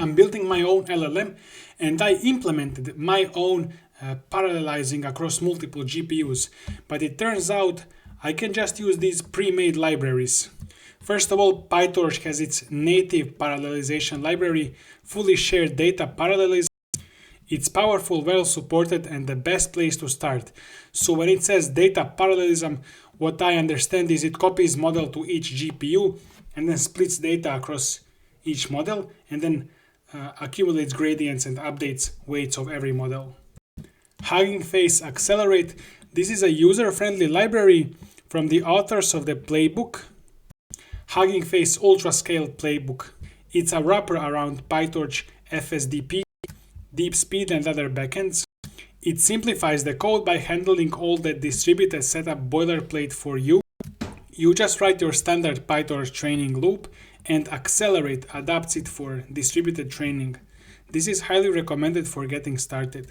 I'm building my own LLM, and I implemented my own parallelizing across multiple GPUs, but it turns out I can just use these pre-made libraries. First of all, PyTorch has its native parallelization library, fully shared data parallelism. It's powerful, well supported, and the best place to start. So when it says data parallelism, what I understand is it copies model to each GPU and then splits data across each model and then accumulates gradients and updates weights of every model. Hugging Face Accelerate. This is a user-friendly library from the authors of the playbook, Hugging Face Ultra Scale Playbook. It's a wrapper around PyTorch FSDP, DeepSpeed, and other backends. It simplifies the code by handling all the distributed setup boilerplate for you. You just write your standard PyTorch training loop, and Accelerate adapts it for distributed training. This is highly recommended for getting started.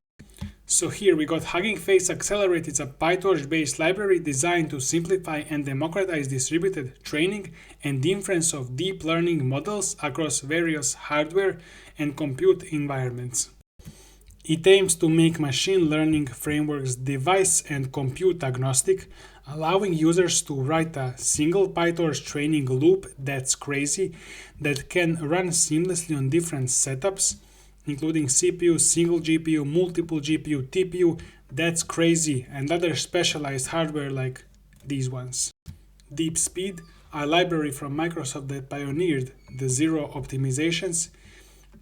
So here we got Hugging Face Accelerate. It's a PyTorch-based library designed to simplify and democratize distributed training and inference of deep learning models across various hardware and compute environments. It aims to make machine learning frameworks device and compute agnostic, allowing users to write a single PyTorch training loop that's crazy, that can run seamlessly on different setups, including CPU, single GPU, multiple GPU, TPU, that's crazy, and other specialized hardware like these ones. DeepSpeed, a library from Microsoft that pioneered the zero optimizations.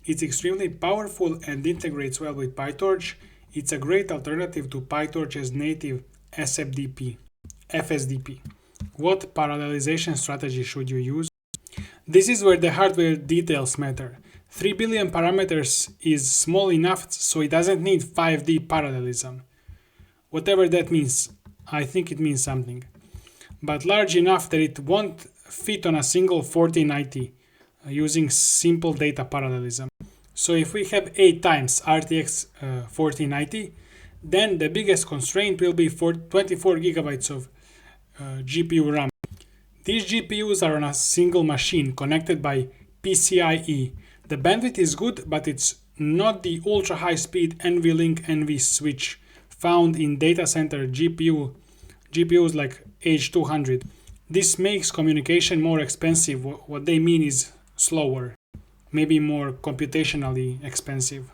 It's extremely powerful and integrates well with PyTorch. It's a great alternative to PyTorch's native FSDP. What parallelization strategy should you use? This is where the hardware details matter. 3 billion parameters is small enough so it doesn't need 5D parallelism. Whatever that means, I think it means something. But large enough that it won't fit on a single 4090 using simple data parallelism. So if we have 8 times RTX 4090, then the biggest constraint will be for 24 gigabytes of GPU RAM. These GPUs are on a single machine connected by PCIe. The bandwidth is good, but it's not the ultra high speed NVLink NV-switch found in data center GPUs like H200. This makes communication more expensive. What they mean is slower, maybe more computationally expensive.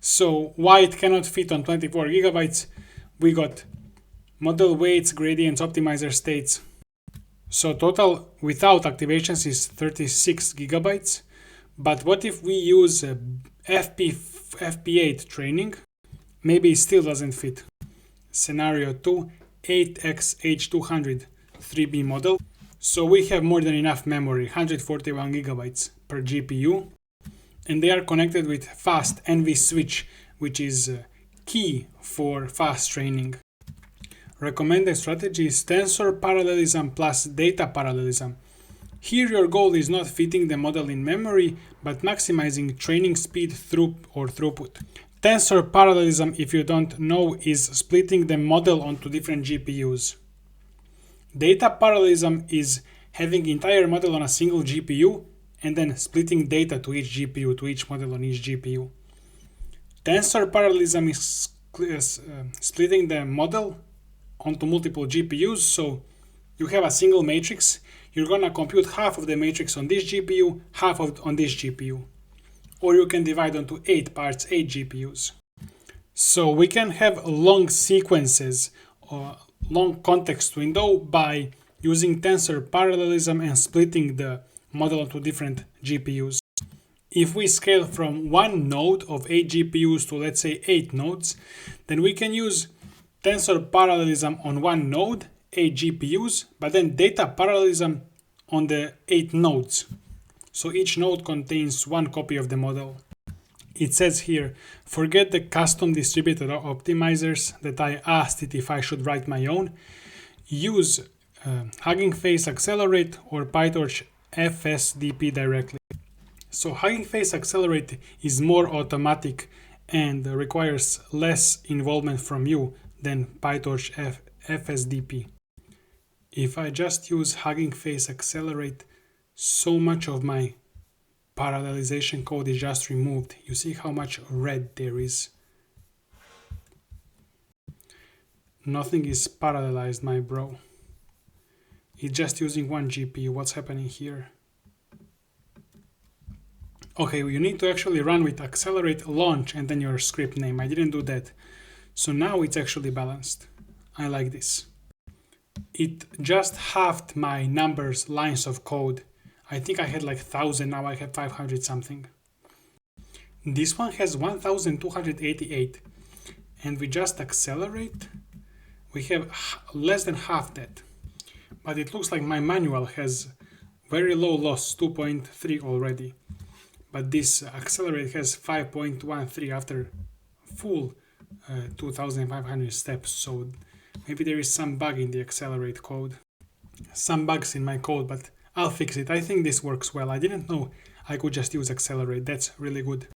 So why it cannot fit on 24 gigabytes? We got model weights, gradients, optimizer states. So total without activations is 36 gigabytes. But what if we use FP8 training? Maybe it still doesn't fit. Scenario 2, 8x H200 3B model. So we have more than enough memory, 141 gigabytes per GPU. And they are connected with fast NV-switch, which is key for fast training. Recommended strategy is Tensor Parallelism plus Data Parallelism. Here your goal is not fitting the model in memory, but maximizing training speed throughput. Tensor Parallelism, if you don't know, is splitting the model onto different GPUs. Data Parallelism is having entire model on a single GPU and then splitting data to each GPU, to each model on each GPU. Tensor Parallelism is splitting the model onto multiple GPUs, so you have a single matrix. You're gonna compute half of the matrix on this GPU, half on this GPU. Or you can divide onto 8 parts, 8 GPUs. So we can have long sequences or long context window by using tensor parallelism and splitting the model onto different GPUs. If we scale from one node of 8 GPUs to, let's say, 8 nodes, then we can use tensor parallelism on one node, 8 GPUs, but then data parallelism on the 8 nodes. So each node contains one copy of the model. It says here, forget the custom distributed optimizers that I asked it if I should write my own. Use Hugging Face Accelerate or PyTorch FSDP directly. So Hugging Face Accelerate is more automatic and requires less involvement from you than PyTorch FSDP. If I just use Hugging Face Accelerate, so much of my parallelization code is just removed. You see how much red there is. Nothing is parallelized, my bro. It's just using one GPU. What's happening here? Okay, you need to actually run with accelerate launch and then your script name. I didn't do that. So now it's actually balanced. I like this. It just halved my numbers, lines of code. I think I had like 1,000, now I have 500 something. This one has 1,288. And we just accelerate. We have less than half that. But it looks like my manual has very low loss, 2.3 already. But this accelerate has 5.13 after full 2,500 steps. So maybe there is some bug in the accelerate code. Some bugs in my code, but I'll fix it. I think this works well. I didn't know I could just use accelerate. That's really good.